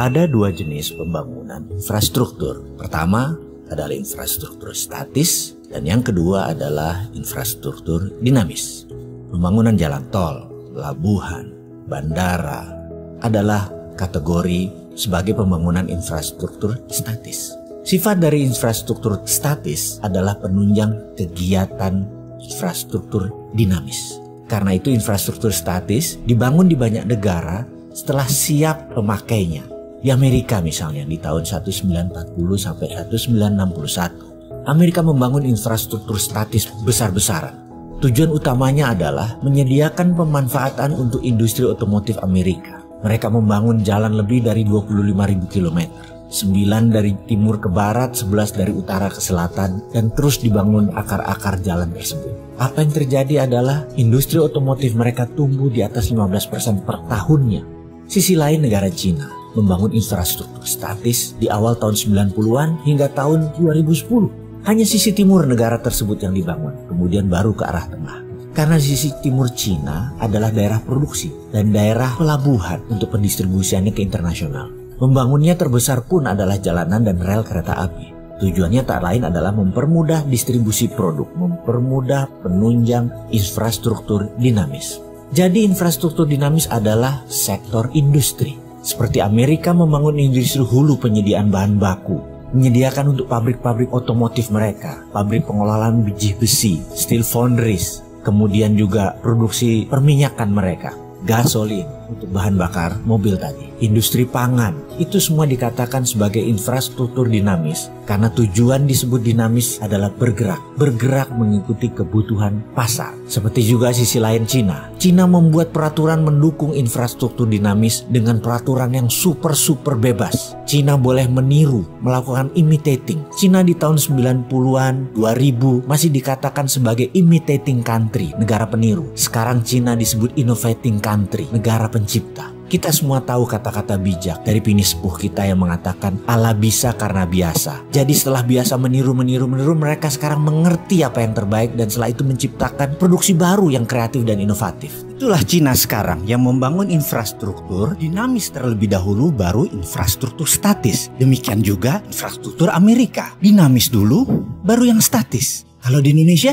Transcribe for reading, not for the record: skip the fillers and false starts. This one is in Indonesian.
Ada dua jenis pembangunan infrastruktur. Pertama adalah infrastruktur statis dan yang kedua adalah infrastruktur dinamis. Pembangunan jalan tol, pelabuhan, bandara adalah kategori sebagai pembangunan infrastruktur statis. Sifat dari infrastruktur statis adalah penunjang kegiatan infrastruktur dinamis. Karena itu infrastruktur statis dibangun di banyak negara setelah siap pemakainya. Di Amerika misalnya di tahun 1940 sampai 1961, Amerika membangun infrastruktur statis besar-besaran. Tujuan utamanya adalah menyediakan pemanfaatan untuk industri otomotif Amerika. Mereka membangun jalan lebih dari 25.000 km. 9 dari timur ke barat, 11 dari utara ke selatan, dan terus dibangun akar-akar jalan tersebut. Apa yang terjadi adalah industri otomotif mereka tumbuh di atas 15% per tahunnya. Sisi lain negara Cina membangun infrastruktur statis di awal tahun 90-an hingga tahun 2010. Hanya sisi timur negara tersebut yang dibangun, kemudian baru ke arah tengah. Karena sisi timur Cina adalah daerah produksi dan daerah pelabuhan untuk pendistribusiannya ke internasional. Membangunnya terbesar pun adalah jalanan dan rel kereta api. Tujuannya tak lain adalah mempermudah distribusi produk, mempermudah penunjang infrastruktur dinamis. Jadi infrastruktur dinamis adalah sektor industri. Seperti Amerika membangun industri hulu penyediaan bahan baku, menyediakan untuk pabrik-pabrik otomotif mereka, pabrik pengolahan biji besi, steel foundries, kemudian juga produksi perminyakan mereka, gasolin untuk bahan bakar mobil tadi, industri pangan, itu semua dikatakan sebagai infrastruktur dinamis karena tujuan disebut dinamis adalah bergerak mengikuti kebutuhan pasar. Seperti juga sisi lain Cina. Cina membuat peraturan mendukung infrastruktur dinamis dengan peraturan yang super bebas. Cina boleh meniru, melakukan imitating. Cina di tahun 90-an, 2000 masih dikatakan sebagai imitating country, negara peniru. Sekarang Cina disebut innovating country, negara pencipta. Kita semua tahu kata-kata bijak dari Pini Sepuh kita yang mengatakan Allah bisa karena biasa. Jadi setelah biasa meniru, mereka sekarang mengerti apa yang terbaik dan setelah itu menciptakan produksi baru yang kreatif dan inovatif. Itulah Cina sekarang yang membangun infrastruktur dinamis terlebih dahulu baru infrastruktur statis. Demikian juga infrastruktur Amerika. Dinamis dulu baru yang statis. Kalau di Indonesia